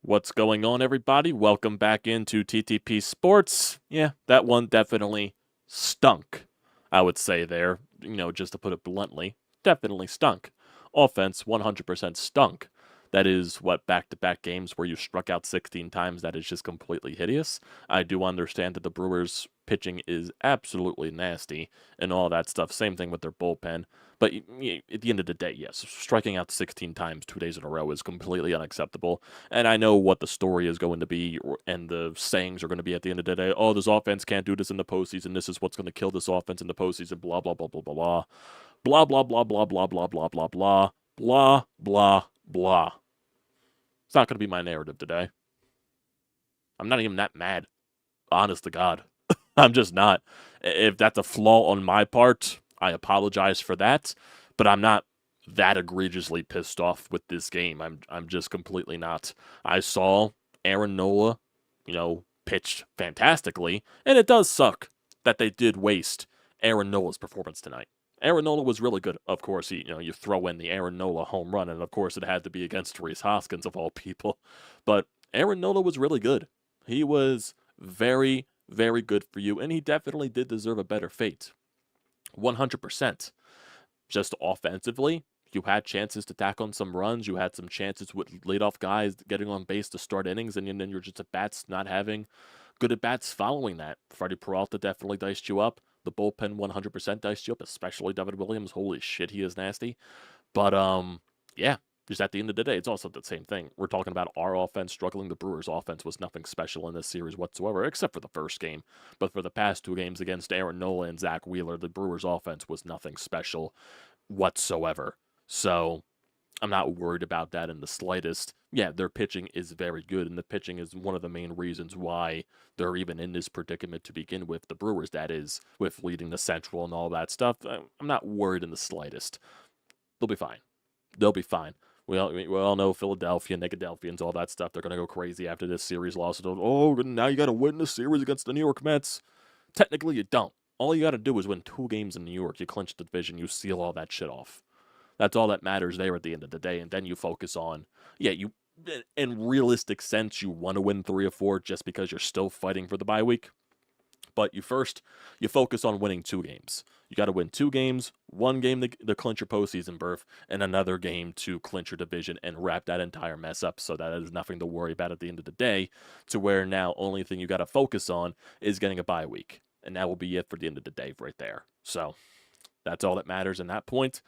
What's going on, everybody? Welcome back into TTP Sports. Yeah, that one definitely stunk, I would say there. Just to put it bluntly, definitely stunk. Offense 100% stunk. That is what back-to-back games where you struck out 16 times, that is just completely hideous. I do understand that the Brewers pitching is absolutely nasty and all that stuff. Same thing with their bullpen. But at the end of the day, yes, striking out 16 times 2 days in a row is completely unacceptable. And I know what the story is going to be, and the sayings are going to be at the end of the day. Oh, this offense can't do this in the postseason. This is what's going to kill this offense in the postseason. Blah blah blah blah blah blah blah blah blah blah blah blah blah blah blah blah blah blah. It's not going to be my narrative today. I'm not even that mad. Honest to God, I'm just not. If that's a flaw on my part, I apologize for that. But I'm not that egregiously pissed off with this game. I'm just completely not. I saw Aaron Nola, pitched fantastically, and it does suck that they did waste Aaron Nola's performance tonight. Aaron Nola was really good. Of course, you throw in the Aaron Nola home run, and of course it had to be against Rhys Hoskins of all people. But Aaron Nola was really good. He was very, very good for you, and he definitely did deserve a better fate. 100%. Just offensively, you had chances to tack on some runs. You had some chances with leadoff guys getting on base to start innings, and then you're just at bats not having good at bats following that. Freddie Peralta definitely diced you up. The bullpen 100% diced you up, especially David Williams. Holy shit, he is nasty. But yeah, just at the end of the day, it's also the same thing. We're talking about our offense struggling. The Brewers' offense was nothing special in this series whatsoever, except for the first game. But for the past two games against Aaron Nola and Zach Wheeler, the Brewers' offense was nothing special whatsoever. So I'm not worried about that in the slightest. Yeah, their pitching is very good, and the pitching is one of the main reasons why they're even in this predicament to begin with. The Brewers, that is, with leading the Central and all that stuff. I'm not worried in the slightest. They'll be fine. They'll be fine. We all know Philadelphia, Negadelphians, all that stuff. They're going to go crazy after this series loss. Oh, now you got to win the series against the New York Mets. Technically, you don't. All you got to do is win 2 games in New York. You clinch the division. You seal all that shit off. That's all that matters there at the end of the day. And then you focus on, in realistic sense, you want to win 3 or 4 just because you're still fighting for the bye week. But you focus on winning 2 games. You got to win 2 games, 1 game to clinch your postseason berth, and another game to clinch your division and wrap that entire mess up so that there's nothing to worry about at the end of the day, to where now only thing you got to focus on is getting a bye week. And that will be it for the end of the day right there. So that's all that matters in that point.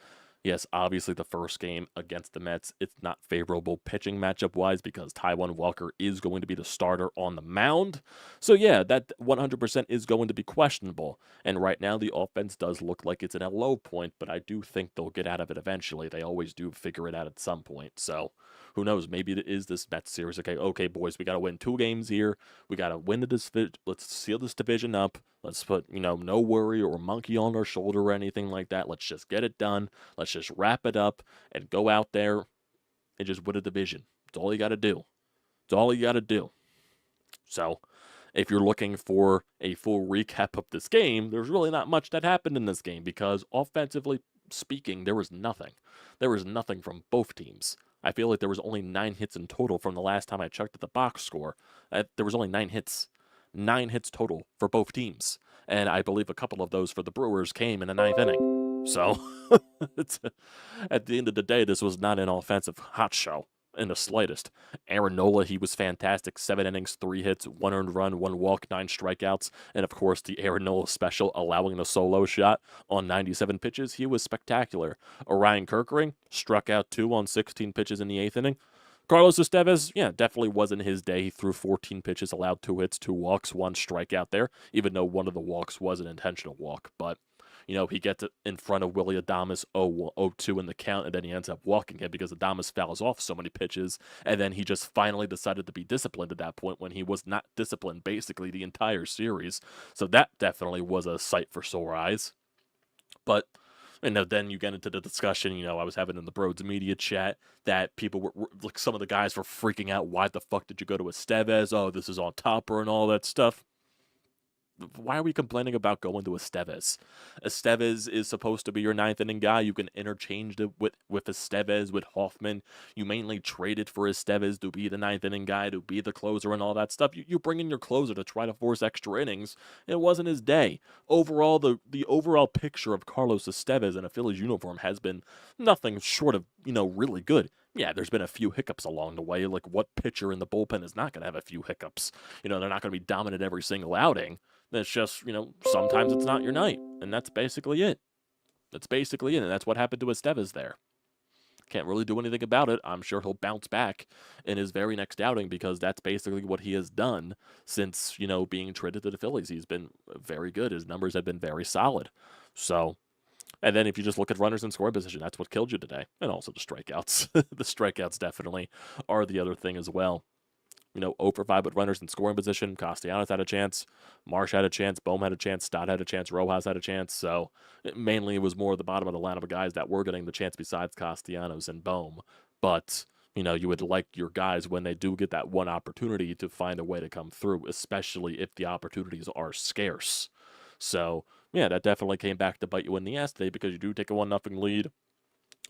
Yes, obviously the first game against the Mets, it's not favorable pitching matchup-wise because Taijuan Walker is going to be the starter on the mound. So yeah, that 100% is going to be questionable. And right now the offense does look like it's in a low point, but I do think they'll get out of it eventually. They always do figure it out at some point. So who knows? Maybe it is this Mets series. Okay, boys, we got to win 2 games here. We got to win let's seal this division up. Let's put, no worry or monkey on our shoulder or anything like that. Let's just get it done. Let's just wrap it up and go out there and just win a division. That's all you got to do. That's all you got to do. So, if you're looking for a full recap of this game, there's really not much that happened in this game because offensively speaking, there was nothing. There was nothing from both teams. I feel like there was only 9 hits in total from the last time I checked at the box score. There was only 9 hits. 9 hits total for both teams. And I believe a couple of those for the Brewers came in the 9th inning. So, at the end of the day, this was not an offensive hot show in the slightest. Aaron Nola, he was fantastic. 7 innings, 3 hits, 1 earned run, 1 walk, 9 strikeouts. And of course, the Aaron Nola special, allowing the solo shot on 97 pitches. He was spectacular. Orion Kerkering struck out 2 on 16 pitches in the 8th inning. Carlos Estevez, definitely wasn't his day. He threw 14 pitches, allowed 2 hits, 2 walks, 1 strikeout there, even though one of the walks was an intentional walk. But, he gets it in front of Willy Adames 0-2 in the count, and then he ends up walking him because Adames fouls off so many pitches, and then he just finally decided to be disciplined at that point when he was not disciplined basically the entire series. So that definitely was a sight for sore eyes. But then you get into the discussion, I was having in the BrodesMedia chat that people were like, some of the guys were freaking out. Why the fuck did you go to Estevez? Oh, this is on Topper and all that stuff. why are we complaining about going to Estevez? Estevez is supposed to be your ninth inning guy. You can interchange it with Estevez, with Hoffman. You mainly traded for Estevez to be the ninth inning guy, to be the closer and all that stuff. You bring in your closer to try to force extra innings. It wasn't his day. Overall, the overall picture of Carlos Estevez in a Phillies uniform has been nothing short of, really good. Yeah, there's been a few hiccups along the way. Like, what pitcher in the bullpen is not going to have a few hiccups? They're not going to be dominant every single outing. That's just, sometimes it's not your night. And that's basically it. And that's what happened to Estevez there. Can't really do anything about it. I'm sure he'll bounce back in his very next outing because that's basically what he has done since, being traded to the Phillies. He's been very good. His numbers have been very solid. So, and then if you just look at runners in scoring position, that's what killed you today. And also the strikeouts. The strikeouts definitely are the other thing as well. 0 for 5 with runners in scoring position. Castellanos had a chance. Marsh had a chance. Bohm had a chance. Stott had a chance. Rojas had a chance. So mainly it was more the bottom of the lineup of guys that were getting the chance besides Castellanos and Bohm. But, you would like your guys when they do get that one opportunity to find a way to come through, especially if the opportunities are scarce. So, yeah, that definitely came back to bite you in the ass today because you do take a 1-0 lead.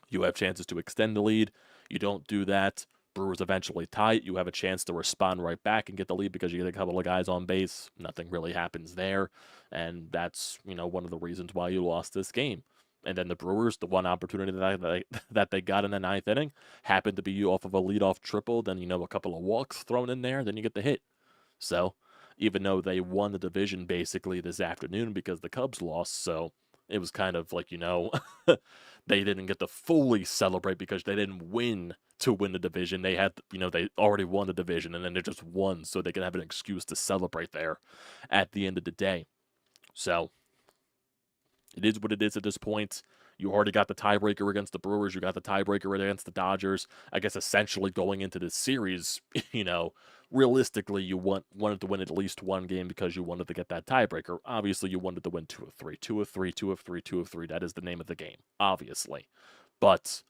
You have chances to extend the lead. You don't do that. Brewers eventually tie it. You have a chance to respond right back and get the lead because you get a couple of guys on base. Nothing really happens there. And that's, one of the reasons why you lost this game. And then the Brewers, the one opportunity that they got in the ninth inning happened to be off of a leadoff triple. Then, a couple of walks thrown in there. Then you get the hit. So even though they won the division basically this afternoon because the Cubs lost, so it was kind of like, they didn't get to fully celebrate because they didn't win to win the division. They had, they already won the division and then they just won so they could have an excuse to celebrate there at the end of the day. So it is what it is at this point. You already got the tiebreaker against the Brewers. You got the tiebreaker against the Dodgers. I guess essentially going into this series, realistically, you wanted to win at least one game because you wanted to get that tiebreaker. Obviously, you wanted to win 2 of 3. 2 of 3, 2 of 3, 2 of 3. That is the name of the game, obviously. But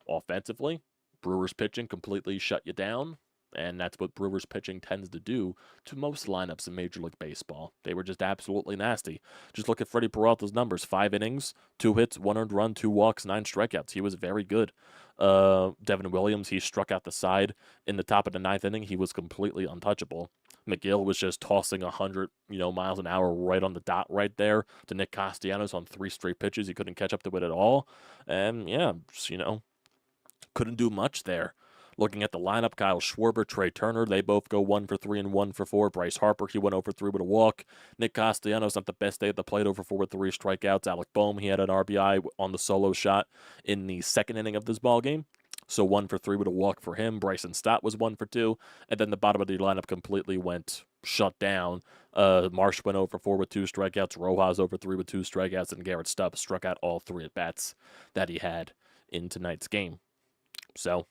offensively, Brewers pitching completely shut you down. And that's what Brewers pitching tends to do to most lineups in Major League Baseball. They were just absolutely nasty. Just look at Freddie Peralta's numbers. 5 innings, 2 hits, 1 earned run, 2 walks, 9 strikeouts. He was very good. Devin Williams, he struck out the side in the top of the 9th inning. He was completely untouchable. McGill was just tossing 100, miles an hour right on the dot right there to Nick Castellanos on 3 straight pitches. He couldn't catch up to it at all. And, yeah, just, couldn't do much there. Looking at the lineup, Kyle Schwarber, Trey Turner, they both go 1 for 3 and 1 for 4. Bryce Harper, he went 0 for 3 with a walk. Nick Castellanos, not the best day at the plate, 0 for 4 with 3 strikeouts. Alec Bohm, he had an RBI on the solo shot in the second inning of this ball game. So 1 for 3 with a walk for him. Bryson Stott was 1 for 2. And then the bottom of the lineup completely went shut down. Marsh went 0 for 4 with 2 strikeouts. Rojas 0 for 3 with 2 strikeouts. And Garrett Stubbs struck out all 3 at-bats that he had in tonight's game. So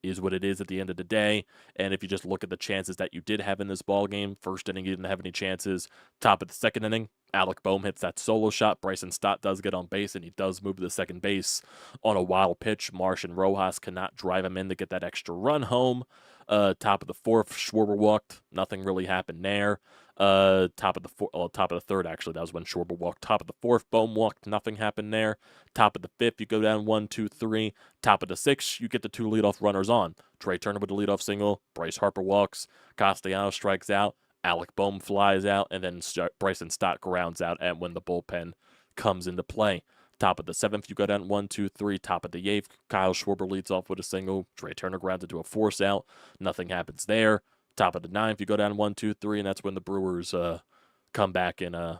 is what it is at the end of the day. And if you just look at the chances that you did have in this ball game, first inning you didn't have any chances. Top of the second inning, Alec Bohm hits that solo shot. Bryson Stott does get on base, and he does move to the second base on a wild pitch. Marsh and Rojas cannot drive him in to get that extra run home. Top of the fourth, Schwarber walked. Nothing really happened there. Top of the third, actually, that was when Schwarber walked. Top of the fourth, Bohm walked. Nothing happened there. Top of the fifth, you go down 1, 2, 3. Top of the sixth, you get the 2 leadoff runners on. Trey Turner with the leadoff single. Bryce Harper walks. Castellanos strikes out. Alec Bohm flies out, and then Bryson Stott grounds out and when the bullpen comes into play. Top of the 7th, you go down 1, 2, 3. Top of the 8th, Kyle Schwarber leads off with a single. Trey Turner grounds into a force out. Nothing happens there. Top of the 9th, you go down 1, 2, 3, and that's when the Brewers come back and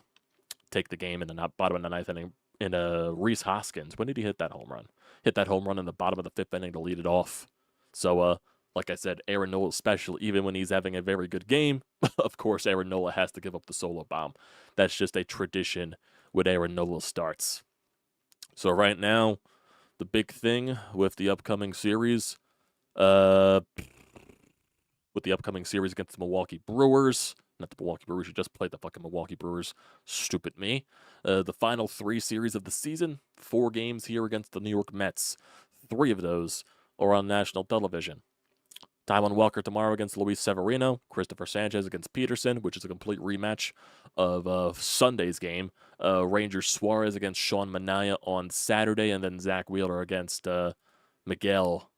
take the game in the bottom of the 9th inning. And Rhys Hoskins, when did he hit that home run? Hit that home run in the bottom of the 5th inning to lead it off. So, like I said, Aaron Nola special, even when he's having a very good game, of course, Aaron Nola has to give up the solo bomb. That's just a tradition with Aaron Nola starts. So right now, the big thing with the upcoming series, against the Milwaukee Brewers, not the Milwaukee Brewers, you just played the fucking Milwaukee Brewers, stupid me. The final 3 series of the season, 4 games here against the New York Mets. 3 of those are on national television. Taijuan Walker tomorrow against Luis Severino. Christopher Sanchez against Peterson, which is a complete rematch of Sunday's game. Ranger Suarez against Sean Manaea on Saturday, and then Zach Wheeler against Tyler Miguel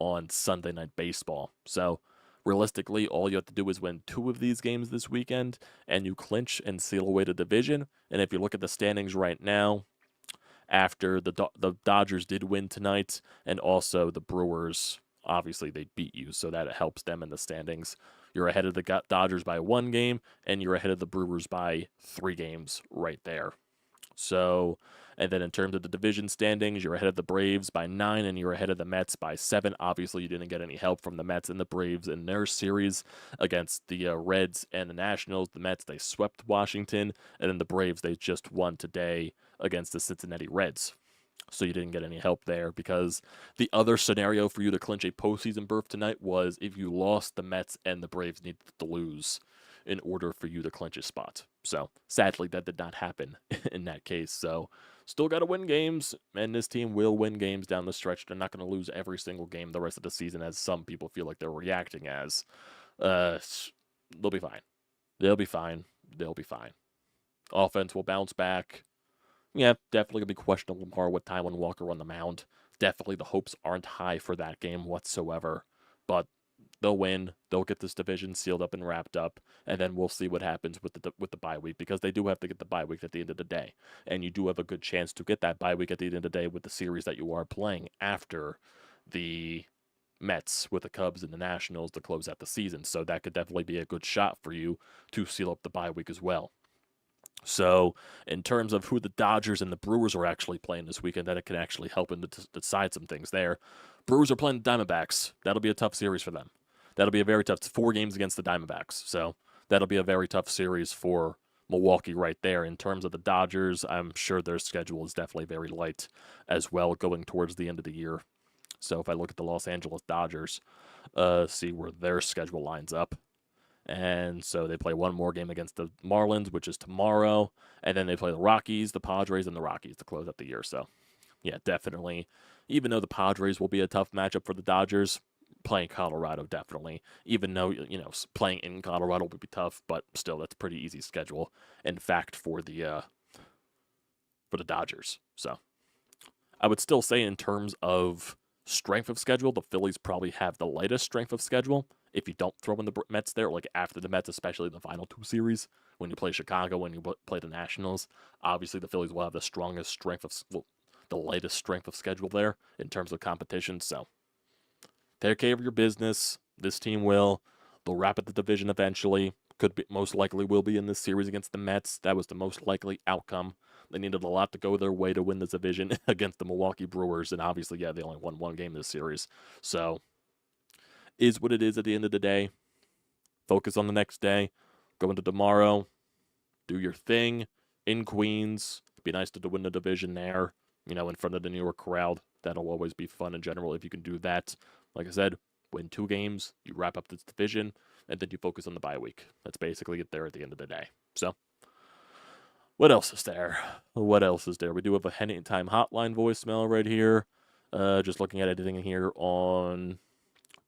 on Sunday Night Baseball. So realistically, all you have to do is win 2 of these games this weekend, and you clinch and seal away the division. And if you look at the standings right now, after the Dodgers did win tonight, and also the Brewers, obviously they beat you, so that helps them in the standings. You're ahead of the Dodgers by 1 game, and you're ahead of the Brewers by 3 games right there. So, and then in terms of the division standings, you're ahead of the Braves by 9, and you're ahead of the Mets by 7. Obviously, you didn't get any help from the Mets and the Braves in their series against the Reds and the Nationals. The Mets, they swept Washington, and then the Braves, they just won today against the Cincinnati Reds. So you didn't get any help there, because the other scenario for you to clinch a postseason berth tonight was if you lost, the Mets and the Braves needed to lose in order for you to clinch a spot. So sadly, that did not happen in that case. So still got to win games, and this team will win games down the stretch. They're not going to lose every single game the rest of the season, as some people feel like they're reacting as. They'll be fine. They'll be fine. They'll be fine. Offense will bounce back. Yeah, definitely going to be questionable tomorrow with Taijuan Walker on the mound. Definitely the hopes aren't high for that game whatsoever. But they'll win. They'll get this division sealed up and wrapped up, and then we'll see what happens with the bye week, because they do have to get the bye week at the end of the day, and you do have a good chance to get that bye week at the end of the day with the series that you are playing after the Mets with the Cubs and the Nationals to close out the season. So that could definitely be a good shot for you to seal up the bye week as well. So, in terms of who the Dodgers and the Brewers are actually playing this weekend, that it can actually help them to decide some things there. Brewers are playing the Diamondbacks. That'll be a tough series for them. That'll be a very tough 4 games against the Diamondbacks. So, that'll be a very tough series for Milwaukee right there. In terms of the Dodgers, I'm sure their schedule is definitely very light as well going towards the end of the year. So, if I look at the Los Angeles Dodgers, see where their schedule lines up. And so they play one more game against the Marlins, which is tomorrow. And then they play the Rockies, the Padres, and the Rockies to close out the year. So, yeah, definitely. Even though the Padres will be a tough matchup for the Dodgers, playing Colorado, definitely. Even though, playing in Colorado would be tough, but still, that's a pretty easy schedule. In fact, for the Dodgers. So, I would still say in terms of strength of schedule, the Phillies probably have the lightest strength of schedule. If you don't throw in the Mets there, like after the Mets, especially the final 2 series, when you play Chicago, when you play the Nationals, obviously the Phillies will have the strongest strength the lightest strength of schedule there in terms of competition. So take care of your business. This team will. They'll wrap up the division eventually. Most likely will be in this series against the Mets. That was the most likely outcome. They needed a lot to go their way to win this division against the Milwaukee Brewers, and obviously, yeah, they only won 1 game this series. So, is what it is at the end of the day. Focus on the next day. Go into tomorrow. Do your thing in Queens. Be nice to win the division there, in front of the New York crowd. That'll always be fun in general if you can do that. Like I said, win 2 games, you wrap up this division, and then you focus on the bye week. That's basically it there at the end of the day. So, what else is there? What else is there? We do have a Anytime Hotline voicemail right here. Just looking at anything here on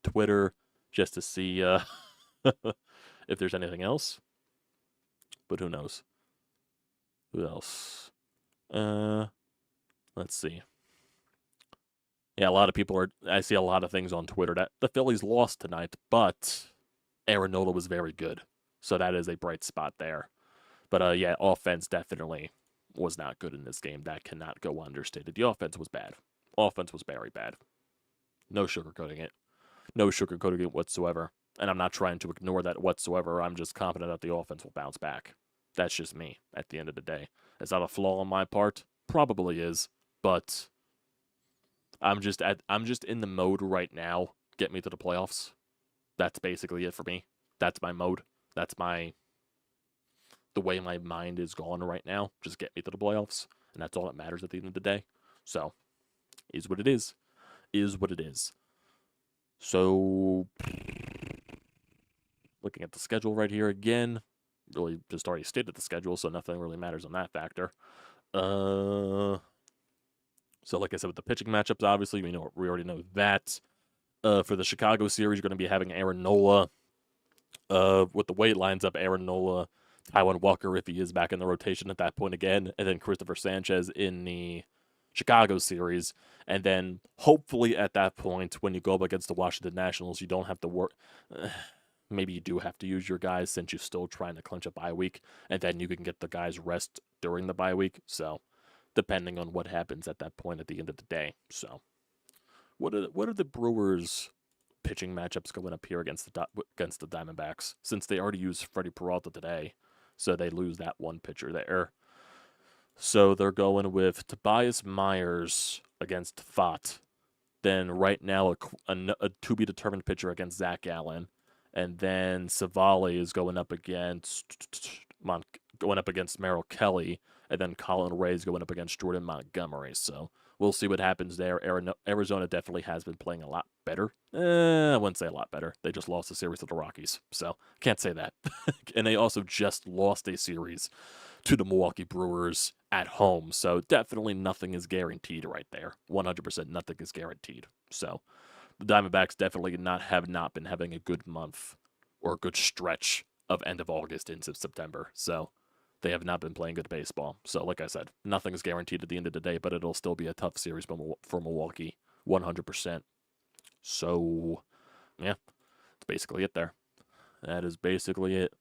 Twitter just to see if there's anything else. But who knows? Who else? Let's see. Yeah, a lot of people I see a lot of things on Twitter that the Phillies lost tonight, but Aaron Nola was very good. So that is a bright spot there. But yeah, offense definitely was not good in this game. That cannot go understated. The offense was bad. Offense was very bad. No sugarcoating it. No sugarcoating it whatsoever. And I'm not trying to ignore that whatsoever. I'm just confident that the offense will bounce back. That's just me at the end of the day. Is that a flaw on my part? Probably is. But I'm just in the mode right now. Get me to the playoffs. That's basically it for me. That's my mode. That's the way my mind is gone right now. Just get me to the playoffs. And that's all that matters at the end of the day. So, is what it is. Is what it is. So, looking at the schedule right here again. Really just already stated the schedule, so nothing really matters on that factor. So like I said, with the pitching matchups, obviously, we already know that. For the Chicago series, you're going to be having Aaron Nola. With the way it lines up, Aaron Nola, Taijuan Walker, if he is back in the rotation at that point again, and then Christopher Sanchez in the Chicago series. And then hopefully at that point, when you go up against the Washington Nationals, you don't have to work. Maybe you do have to use your guys since you're still trying to clinch a bye week, and then you can get the guys rest during the bye week. So, depending on what happens at that point at the end of the day. So, what are the Brewers pitching matchups going up here against the Diamondbacks, since they already used Freddie Peralta today, so they lose that one pitcher there. So they're going with Tobias Myers against Fott. Then right now a to be determined pitcher against Zach Allen, and then Savali is going up against Merrill Kelly, and then Colin Ray is going up against Jordan Montgomery. So we'll see what happens there. Arizona definitely has been playing a lot better. I wouldn't say a lot better. They just lost a series to the Rockies, so can't say that. And they also just lost a series to the Milwaukee Brewers at home, so definitely nothing is guaranteed right there. 100% nothing is guaranteed. So the Diamondbacks definitely have not been having a good month or a good stretch of end of August into September. So they have not been playing good baseball. So like I said, nothing is guaranteed at the end of the day, but it'll still be a tough series for Milwaukee, 100%. So yeah, that's basically it there. That is basically it.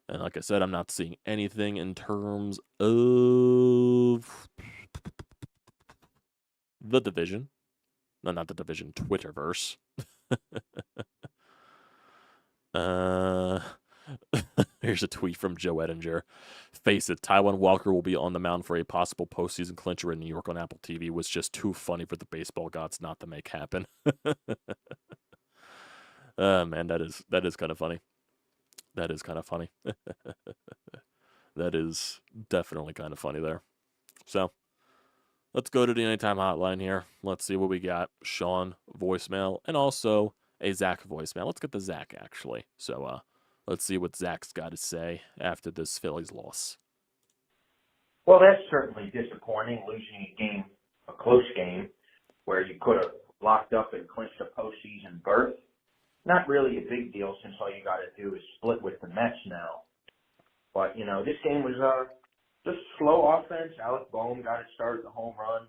And like I said, I'm not seeing anything in terms of the division. No, not the division, Twitterverse. Here's a tweet from Joe Ettinger. Face it, Taijuan Walker will be on the mound for a possible postseason clincher in New York on Apple TV. Was just too funny for the baseball gods not to make happen. Man, that is kind of funny. That is kind of funny. That is definitely kind of funny there. So, let's go to the Anytime Hotline here. Let's see what we got. Sean voicemail and also a Zach voicemail. Let's get the Zach, actually. So, let's see what Zach's got to say after this Phillies loss. Well, that's certainly disappointing, losing a close game, where you could have locked up and clinched a postseason berth. Not really a big deal since all you got to do is split with the Mets now. But, this game was just slow offense. Alec Boehm got it started, the home run.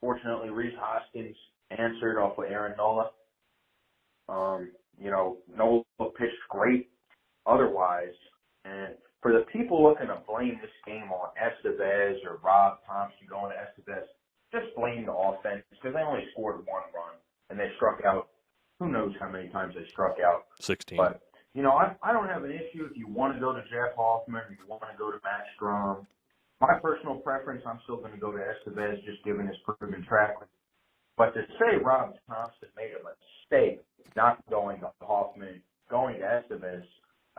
Fortunately, Rhys Hoskins answered off of Aaron Nola. Nola pitched great otherwise. And for the people looking to blame this game on Estevez or Rob Thompson going to Estevez, just blame the offense because they only scored one run and they struck out. Who knows how many times they struck out? 16. But, I don't have an issue if you want to go to Jeff Hoffman, if you want to go to Matt Strom. My personal preference, I'm still going to go to Estevez just given his proven track record. But to say Rob Thompson made a mistake not going to Hoffman, going to Estevez,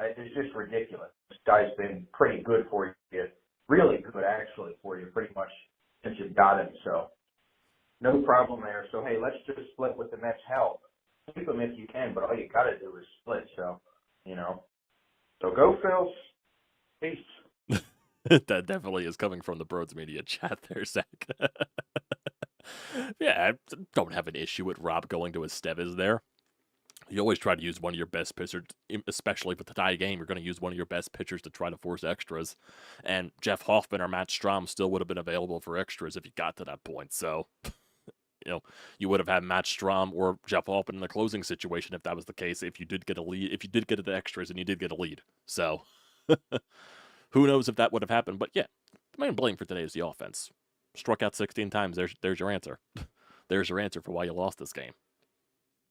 it's just ridiculous. This guy's been pretty good for you, really good actually for you pretty much since you've got him. So no problem there. So, hey, let's just split with the Mets' help. Keep them if you can, but all you got to do is split. So, so go Phils. Peace. That definitely is coming from the BrodesMedia chat there, Zach. Yeah, I don't have an issue with Rob going to Estevez there. You always try to use one of your best pitchers, especially with the tie game. You're going to use one of your best pitchers to try to force extras. And Jeff Hoffman or Matt Strom still would have been available for extras if you got to that point. So, you would have had Matt Strom or Jeff Hoffman in the closing situation if that was the case, if you did get a lead, if you did get the extras and you did get a lead. So, who knows if that would have happened. But yeah, the main blame for today is the offense. Struck out 16 times. There's your answer. There's your answer for why you lost this game.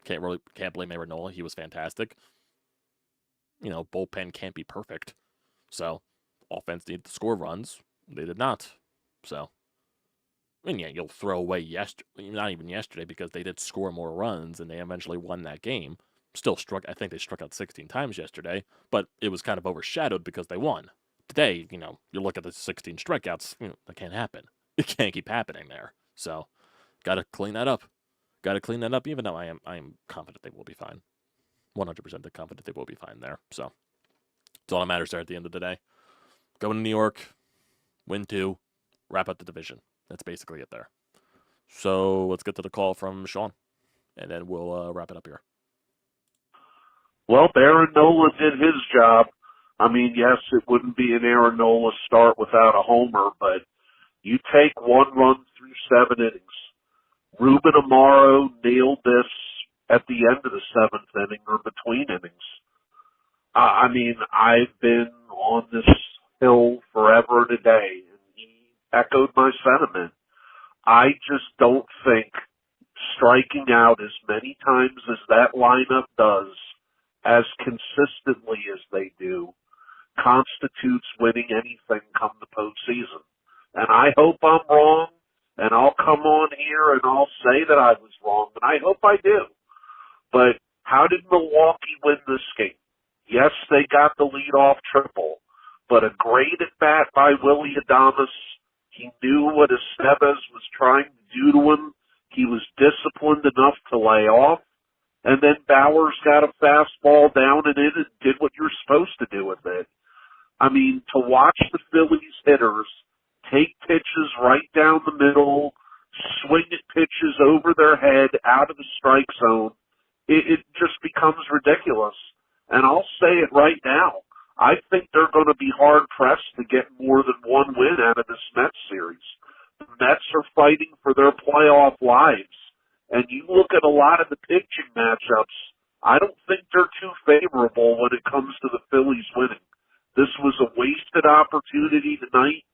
Can't blame Aaron Nola. He was fantastic. Bullpen can't be perfect. So, offense needed to score runs. They did not. So, yeah, you'll throw away not even yesterday, because they did score more runs and they eventually won that game. I think they struck out 16 times yesterday, but it was kind of overshadowed because they won. Today, you look at the 16 strikeouts, that can't happen. It can't keep happening there. So, got to clean that up. Even though I am confident they will be fine. 100% confident they will be fine there. So, it's all that matters there at the end of the day. Go to New York, win 2, wrap up the division. That's basically it there. So, let's get to the call from Sean. and then we'll wrap it up here. Well, Aaron Nola did his job. I mean, yes, it wouldn't be an Aaron Nola start without a homer, but you take 1 run through 7 innings. Ruben Amaro nailed this at the end of the 7th inning or between innings. I mean, I've been on this hill forever and a day, and he echoed my sentiment. I just don't think striking out as many times as that lineup does, as consistently as they do, constitutes winning anything come the postseason. And I hope I'm wrong, and I'll come on here and I'll say that I was wrong, and I hope I do. But how did Milwaukee win this game? Yes, they got the leadoff triple, but a great at-bat by Willy Adames. He knew what Estevez was trying to do to him. He was disciplined enough to lay off. And then Bowers got a fastball down and in and did what you're supposed to do with it. I mean, to watch the Phillies hitters take pitches right down the middle, swing at pitches over their head out of the strike zone, it just becomes ridiculous. And I'll say it right now. I think they're going to be hard-pressed to get more than 1 win out of this Mets series. The Mets are fighting for their playoff lives. And you look at a lot of the pitching matchups, I don't think they're too favorable when it comes to the Phillies winning. This was a wasted opportunity tonight.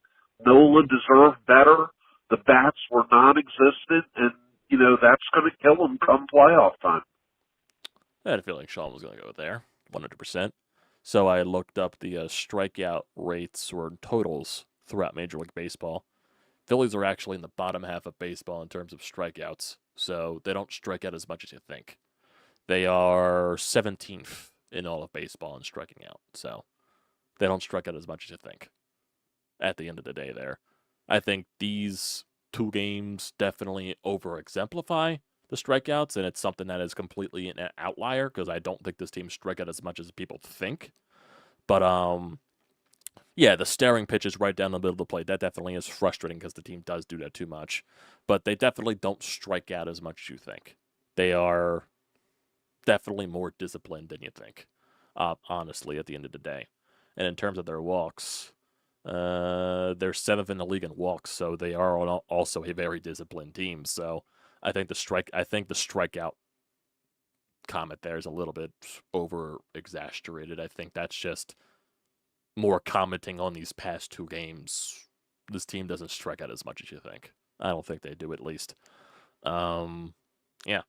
Nola deserved better. The bats were non-existent, and, that's going to kill him come playoff time. I had a feeling Sean was going to go there, 100%. So I looked up the strikeout rates or totals throughout Major League Baseball. Phillies are actually in the bottom half of baseball in terms of strikeouts, so they don't strike out as much as you think. They are 17th in all of baseball in striking out, so they don't strike out as much as you think at the end of the day there. I think these 2 games definitely over-exemplify the strikeouts, and it's something that is completely an outlier because I don't think this team strike out as much as people think. But, yeah, the staring pitches right down the middle of the plate, that definitely is frustrating because the team does do that too much. But they definitely don't strike out as much as you think. They are definitely more disciplined than you think, honestly, at the end of the day. And in terms of their walks, they're 7th in the league in walks, so they are also a very disciplined team. So I think the strikeout comment there is a little bit over-exaggerated. I think that's just more commenting on these past 2 games. This team doesn't strike out as much as you think. I don't think they do, at least. Yeah.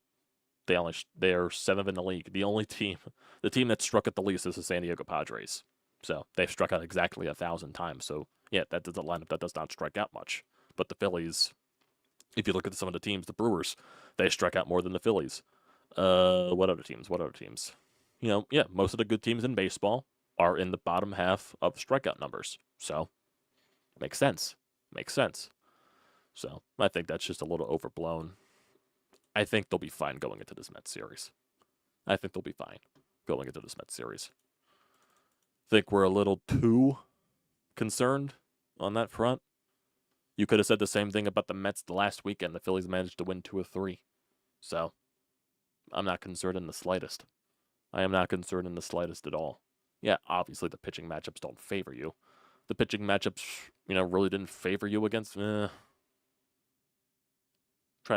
They are 7th in the league. The team that struck at the least is the San Diego Padres. So they've struck out exactly 1,000 times. So yeah, that is a lineup that does not strike out much. But the Phillies, if you look at some of the teams, the Brewers, they strike out more than the Phillies. What other teams? Yeah, most of the good teams in baseball are in the bottom half of strikeout numbers. So makes sense. So I think that's just a little overblown. I think they'll be fine going into this Mets series. Think we're a little too concerned on that front. You could have said the same thing about the Mets the last weekend. The Phillies managed to win 2 of 3. So I'm not concerned in the slightest. I am not concerned in the slightest at all. Yeah, obviously the pitching matchups don't favor you. The pitching matchups, really didn't favor you against... Try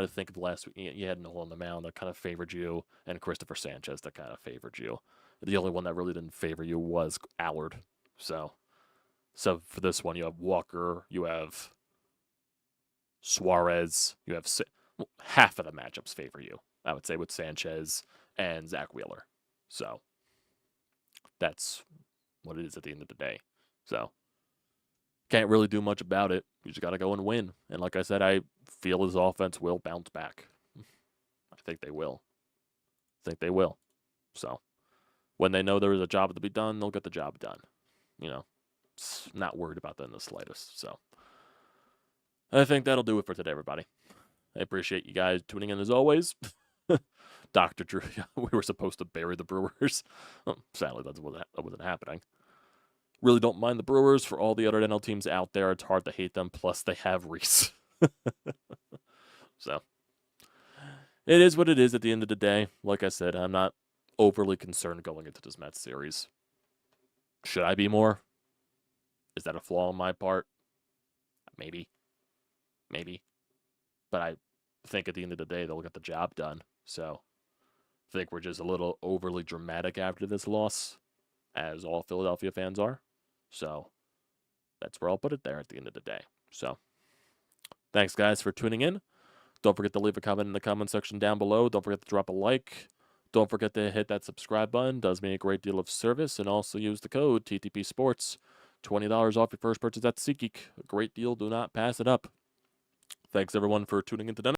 to think of the last week. You had Nola on the mound that kind of favored you, and Christopher Sanchez that kind of favored you. The only one that really didn't favor you was Allard. So for this one, you have Walker, you have Suarez, you have half of the matchups favor you, I would say, with Sanchez and Zach Wheeler. So that's what it is at the end of the day. So can't really do much about it. You just got to go and win. And like I said, I feel his offense will bounce back. I think they will. So when they know there is a job to be done, they'll get the job done. Not worried about that in the slightest. So I think that'll do it for today, everybody. I appreciate you guys tuning in as always. Dr. Drew, we were supposed to bury the Brewers. Sadly, that wasn't happening. Really don't mind the Brewers. For all the other NL teams out there, it's hard to hate them. Plus, they have Reese. So, it is what it is at the end of the day. Like I said, I'm not overly concerned going into this Mets series. Should I be more? Is that a flaw on my part? Maybe. But I think at the end of the day, they'll get the job done. So I think we're just a little overly dramatic after this loss, as all Philadelphia fans are. So that's where I'll put it there at the end of the day. So thanks, guys, for tuning in. Don't forget to leave a comment in the comment section down below. Don't forget to drop a like. Don't forget to hit that subscribe button. Does me a great deal of service. And also use the code TTPSPORTS. $20 off your first purchase at SeatGeek. A great deal. Do not pass it up. Thanks, everyone, for tuning in today.